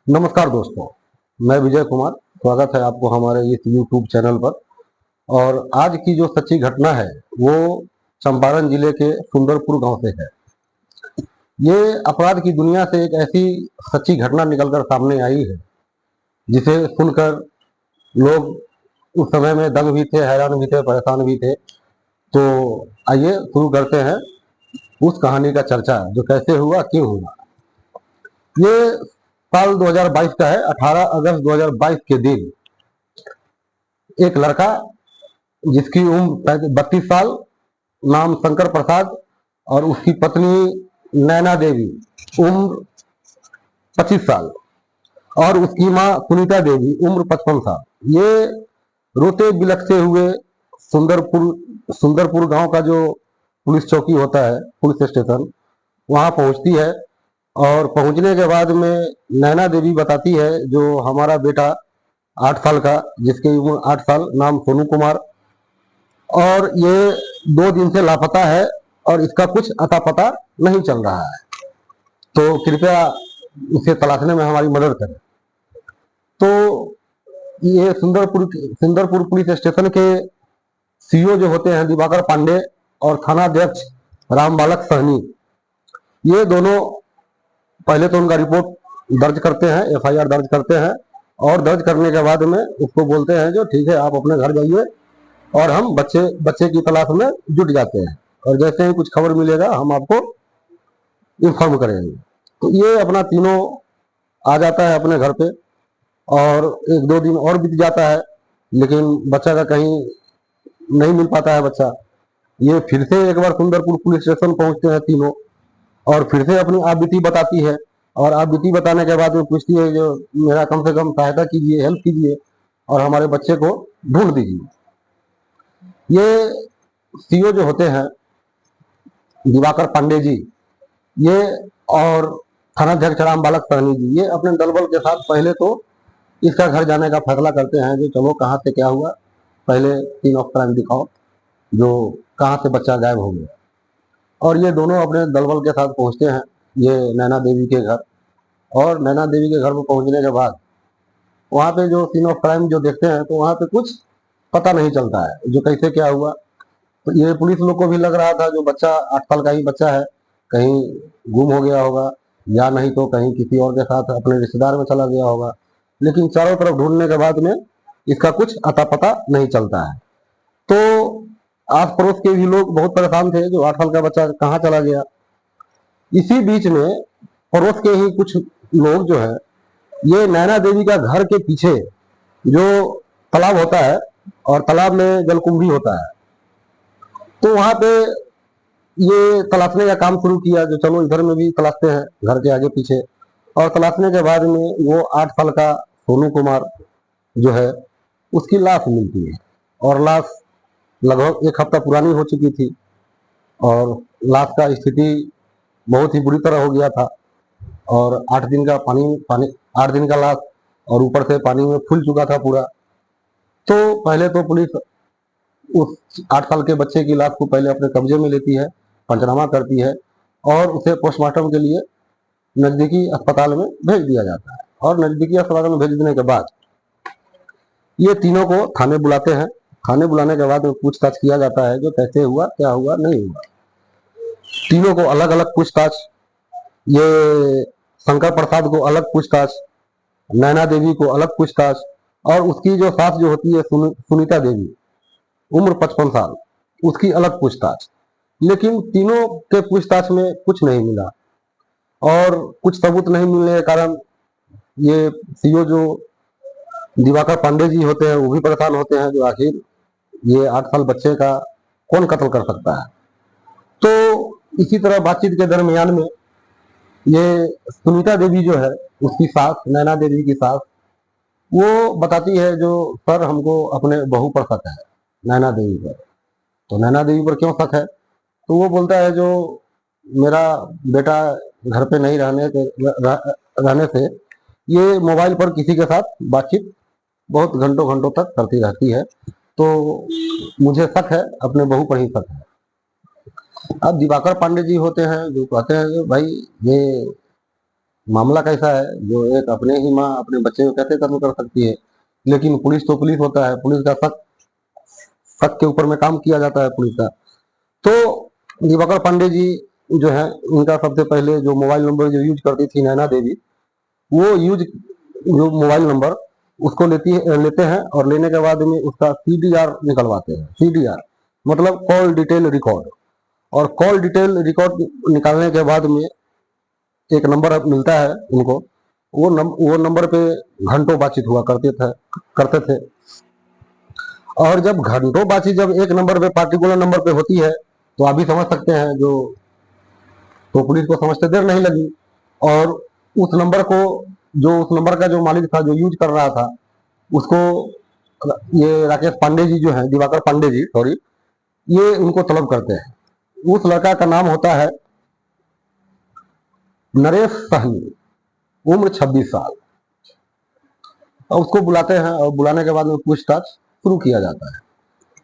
नमस्कार दोस्तों, मैं विजय कुमार। स्वागत है आपको हमारे इस YouTube चैनल पर। और आज की जो सच्ची घटना है वो चंपारण जिले के सुंदरपुर गांव से है। ये अपराध की दुनिया से एक ऐसी सच्ची घटना निकलकर सामने आई है जिसे सुनकर लोग उस समय में दंग भी थे, हैरान भी थे, परेशान भी थे। तो आइए शुरू करते हैं उस कहानी का चर्चा, जो कैसे हुआ, क्यों हुआ। ये साल 2022 का है। 18 अगस्त 2022 के दिन एक लड़का जिसकी उम्र 32 साल, नाम शंकर प्रसाद, और उसकी पत्नी नैना देवी, उम्र 25 साल, और उसकी माँ सुनीता देवी, उम्र 55 साल, ये रोते बिलखते हुए सुंदरपुर सुंदरपुर गांव का जो पुलिस चौकी होता है, पुलिस स्टेशन, वहां पहुंचती है। और पहुंचने के बाद में नैना देवी बताती है, जो हमारा बेटा 8 साल का, जिसकी उम्र 8 साल, नाम सोनू कुमार, और ये 2 दिन से लापता है और इसका कुछ अता पता नहीं चल रहा है। तो कृपया इसे तलाशने में हमारी मदद करें। तो ये सुंदरपुर पुलिस स्टेशन के सीओ जो होते हैं दिवाकर पांडे, और थाना अध्यक्ष राम बालक सहनी, ये दोनों पहले तो उनका रिपोर्ट दर्ज करते हैं, एफआईआर दर्ज करते हैं। और दर्ज करने के बाद में उसको बोलते हैं जो ठीक है, आप अपने घर जाइए, और हम बच्चे की तलाश में जुट जाते हैं, और जैसे ही कुछ खबर मिलेगा हम आपको इन्फॉर्म करेंगे। तो ये अपना तीनों आ जाता है अपने घर पे, और 1-2 दिन और बीत जाता है, लेकिन बच्चा का कहीं नहीं मिल पाता है बच्चा। ये फिर से एक बार सुंदरपुर पुलिस स्टेशन पहुंचते हैं तीनों, और फिर से अपनी आप बीती बताती है। और आप बीती बताने के बाद में पूछती है जो मेरा कम से कम सहायता कीजिए, हेल्प कीजिए, और हमारे बच्चे को ढूंढ दीजिए। ये सीओ जो होते हैं दिवाकर पांडे जी, ये और थानाध्यक्ष राम बालक सहनी जी, ये अपने दल बल के साथ पहले तो इसका घर जाने का फैसला करते हैं, जो चलो कहाँ से क्या हुआ, पहले सीन ऑफ क्राइम दिखाओ, जो कहाँ से बच्चा गायब हो गया। और ये दोनों अपने दल बल के साथ पहुंचते हैं ये नैना देवी के घर। और नैना देवी के घर में पहुंचने के बाद वहाँ पे जो सीन ऑफ क्राइम जो देखते हैं, तो वहाँ पे कुछ पता नहीं चलता है जो कैसे क्या हुआ। तो ये पुलिस लोग को भी लग रहा था जो बच्चा 8 साल का ही बच्चा है, कहीं गुम हो गया होगा, या नहीं तो कहीं किसी और के साथ अपने रिश्तेदार में चला गया होगा। लेकिन चारों तरफ ढूंढने के बाद में इसका कुछ अता पता नहीं चलता है। तो आस पड़ोस के भी लोग बहुत परेशान थे, जो 8 साल का बच्चा कहाँ चला गया। इसी बीच में पड़ोस के ही कुछ लोग जो है, ये नैना देवी का घर के पीछे जो तालाब होता है, और तालाब में जलकुंभी होता है, तो वहां पे ये तलाशने का काम शुरू किया, जो चलो इधर में भी तलाशते हैं घर के आगे पीछे। और तलाशने के बाद में वो 8 साल का सोनू कुमार जो है, उसकी लाश मिलती है। और लाश लगभग 1 हफ्ता पुरानी हो चुकी थी, और लाश का स्थिति बहुत ही बुरी तरह हो गया था। और 8 दिन का पानी पानी 8 दिन का लाश, और ऊपर से पानी में फूल चुका था पूरा। तो पहले तो पुलिस उस 8 साल के बच्चे की लाश को पहले अपने कब्जे में लेती है, पंचनामा करती है, और उसे पोस्टमार्टम के लिए नजदीकी अस्पताल में भेज दिया जाता है। और नजदीकी अस्पताल में भेज देने के बाद ये तीनों को थाने बुलाते हैं। थाने बुलाने के बाद में पूछताछ किया जाता है, जो कैसे हुआ, क्या हुआ, नहीं हुआ। तीनों को अलग अलग पूछताछ, ये शंकर प्रसाद को अलग पूछताछ, नैना देवी को अलग पूछताछ, और उसकी जो सास जो होती है सुनीता देवी, उम्र 55 साल, उसकी अलग पूछताछ। लेकिन तीनों के पूछताछ में कुछ नहीं मिला, और कुछ सबूत नहीं मिलने के कारण ये सीओ जो दिवाकर पांडे जी होते हैं वो भी परेशान होते हैं, जो आखिर ये 8 साल बच्चे का कौन कत्ल कर सकता है। तो इसी तरह बातचीत के दरमियान में ये सुनीता देवी जो है, उसकी सास, नैना देवी की सास, वो बताती है जो सर हमको अपने बहू पर शक है, नैना देवी पर। तो नैना देवी पर क्यों शक है, तो वो बोलता है जो मेरा बेटा घर पे नहीं रहने से ये मोबाइल पर किसी के साथ बातचीत बहुत घंटों घंटों तक करती रहती है, तो मुझे शक है, अपने बहू पर ही शक है। अब दिवाकर पांडे जी होते हैं जो कहते हैं कि भाई ये मामला कैसा है, जो एक अपने ही माँ अपने बच्चे को कैसे कत्ल कर सकती है, लेकिन पुलिस तो पुलिस होता है, पुलिस का शक शक के ऊपर में काम किया जाता है पुलिस का। तो दिवाकर पांडे जी जो है, उनका सबसे पहले जो मोबाइल नंबर जो यूज करती थी नैना देवी, वो यूज जो मोबाइल नंबर उसको लेते हैं, और लेने के बाद में उसका सीडीआर निकलवाते हैं। सीडीआर मतलब कॉल डिटेल रिकॉर्ड, और कॉल डिटेल रिकॉर्ड निकालने के बाद में एक नंबर मिलता है उनको। वो नंबर पे घंटों बातचीत हुआ करते थे। और जब घंटों बातचीत जब एक नंबर पे पार्टिकुलर नंबर पे होती है, तो आप भी समझ सकते हैं, जो तो पुलिस को समझते देर नहीं लगी। और उस नंबर को, जो उस नंबर का जो मालिक था, जो यूज कर रहा था, उसको ये राकेश पांडे जी जो है, दिवाकर पांडे जी सॉरी, ये उनको तलब करते हैं। उस लड़का का नाम होता है नरेश सहनी, उम्र 26 साल। और उसको बुलाते हैं, और बुलाने के बाद में पूछताछ शुरू किया जाता है।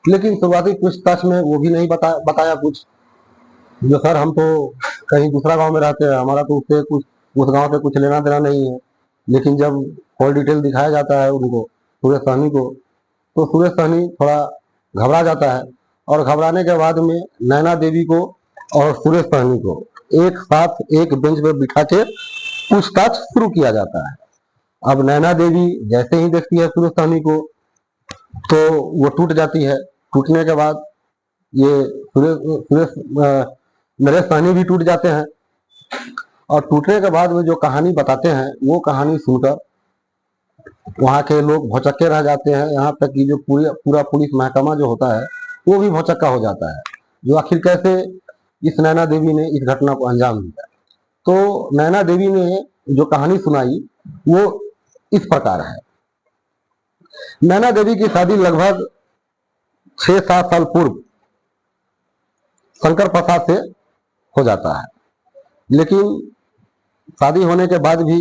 लेकिन शुरुआती पूछताछ में वो भी नहीं बताया कुछ, जो सर हम तो कहीं दूसरा गांव में रहते हैं, हमारा तो उससे कुछ उस गांव से कुछ लेना देना नहीं है। लेकिन जब कॉल डिटेल दिखाया जाता है उनको, सुरेश सहनी को, तो सुरेश सहनी थोड़ा घबरा जाता है। और घबराने के बाद में नैना देवी को और सुरेश सहनी को एक साथ एक बेंच पे बिठा के पूछताछ शुरू किया जाता है। अब नैना देवी जैसे ही देखती है सुरेश सहनी को, तो वो टूट जाती है। टूटने के बाद ये सुरेश सुरेश नरेश सहनी भी टूट जाते हैं। और टूटने के बाद में जो कहानी बताते हैं, वो कहानी सुनकर वहाँ के लोग भौचक्के रह जाते हैं। यहाँ तक कि जो पूरा पुलिस महकमा जो होता है, वो भी भौचक्का हो जाता है, जो आखिर कैसे इस नैना देवी ने इस घटना को अंजाम दिया। तो नैना देवी ने जो कहानी सुनाई, वो इस प्रकार है। नैना देवी की शादी लगभग 6-7 साल पूर्व शंकर प्रसाद से हो जाता है। लेकिन शादी होने के बाद भी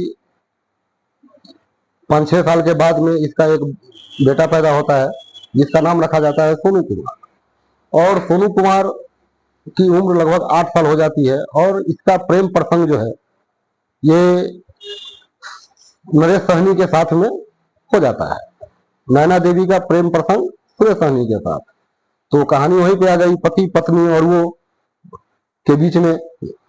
5-6 साल के बाद में इसका एक बेटा पैदा होता है, जिसका नाम रखा जाता है सोनू कुमार। और सोनू कुमार की उम्र लगभग 8 साल हो जाती है, और इसका प्रेम प्रसंग जो है, ये नरेश सहनी के साथ में हो जाता है। नैना देवी का प्रेम प्रसंग सुरेश सहनी के साथ। तो कहानी वहीं पे आ गई, पति पत्नी और वो के बीच में।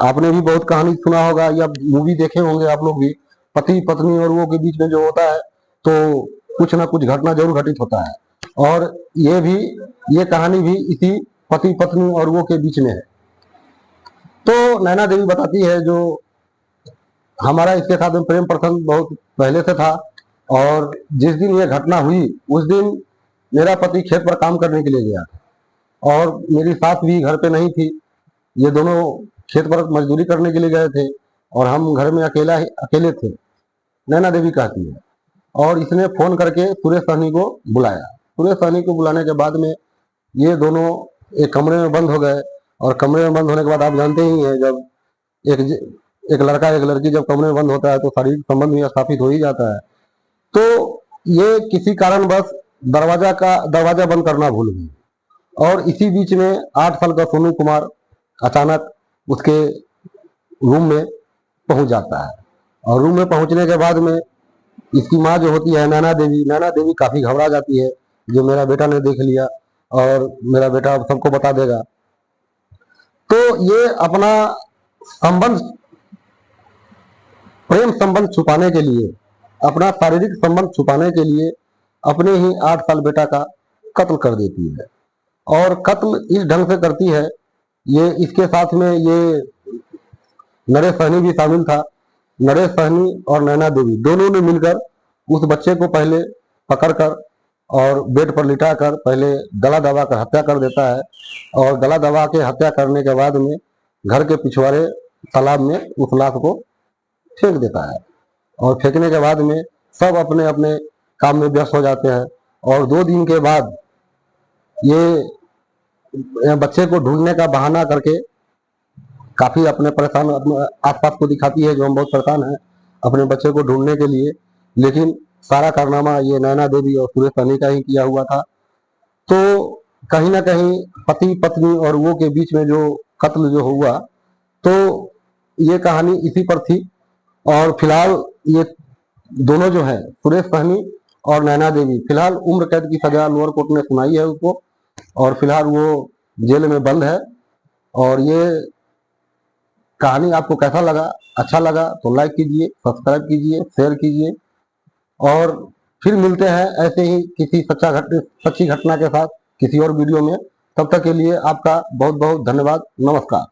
आपने भी बहुत कहानी सुना होगा, या मूवी देखे होंगे आप लोग भी। पति पत्नी और वो के बीच में जो होता है, तो कुछ ना कुछ घटना जरूर घटित होता है। और ये कहानी भी इसी पति पत्नी और वो के बीच में है। तो नैना देवी बताती है, जो हमारा इसके साथ में प्रेम प्रसंग बहुत पहले से था, और जिस दिन ये घटना हुई उस दिन मेरा पति खेत पर काम करने के लिए गया, और मेरी सास भी घर पे नहीं थी। ये दोनों खेत पर मजदूरी करने के लिए गए थे, और हम घर में अकेले थे, नैना देवी कहती है। और इसने फोन करके सुरेश सहनी को बुलाया। सुरेश सहनी को बुलाने के बाद में ये दोनों एक कमरे में बंद हो गए। और कमरे में बंद होने के बाद आप जानते ही हैं, जब एक एक लड़का एक लड़की जब कमरे में बंद होता है, तो शारीरिक संबंध भी स्थापित हो ही जाता है। तो ये किसी कारणवश दरवाजा बंद करना भूल गई, और इसी बीच में 8 साल का सोनू कुमार अचानक उसके रूम में पहुंच जाता है। और रूम में पहुंचने के बाद में इसकी माँ जो होती है नैना देवी काफी घबरा जाती है, जो मेरा बेटा ने देख लिया, और मेरा बेटा अब सबको बता देगा। तो ये अपना संबंध, प्रेम संबंध छुपाने के लिए, अपना शारीरिक संबंध छुपाने के लिए अपने ही 8 साल बेटा का कत्ल कर देती है। और कत्ल इस ढंग से करती है, ये इसके साथ में ये नरेश सहनी भी शामिल था। नरेश सहनी और नैना देवी दोनों ने मिलकर उस बच्चे को पहले पकड़कर और बेड पर लिटाकर पहले गला दबा कर हत्या कर देता है। और गला दबा के हत्या करने के बाद में घर के पिछवाड़े तालाब में उस लाश को फेंक देता है। और फेंकने के बाद में सब अपने अपने काम में व्यस्त हो जाते हैं। और 2 दिन के बाद ये बच्चे को ढूंढने का बहाना करके काफी अपने परेशान अपने आसपास को दिखाती है, जो हम बहुत परेशान हैं अपने बच्चे को ढूंढने के लिए। लेकिन सारा कारनामा ये नैना देवी और सुरेश सहनी का ही किया हुआ था। तो कहीं ना कहीं पति पत्नी और वो के बीच में जो कत्ल जो हुआ, तो ये कहानी इसी पर थी। और फिलहाल ये दोनों जो है, सुरेश सहनी और नैना देवी, फिलहाल उम्र कैद की सजा लोअर कोर्ट ने सुनाई है उसको, और फिलहाल वो जेल में बंद है। और ये कहानी आपको कैसा लगा? अच्छा लगा तो लाइक कीजिए, सब्सक्राइब कीजिए, शेयर कीजिए, और फिर मिलते हैं ऐसे ही किसी सच्ची घटना के साथ किसी और वीडियो में। तब तक के लिए आपका बहुत बहुत धन्यवाद। नमस्कार।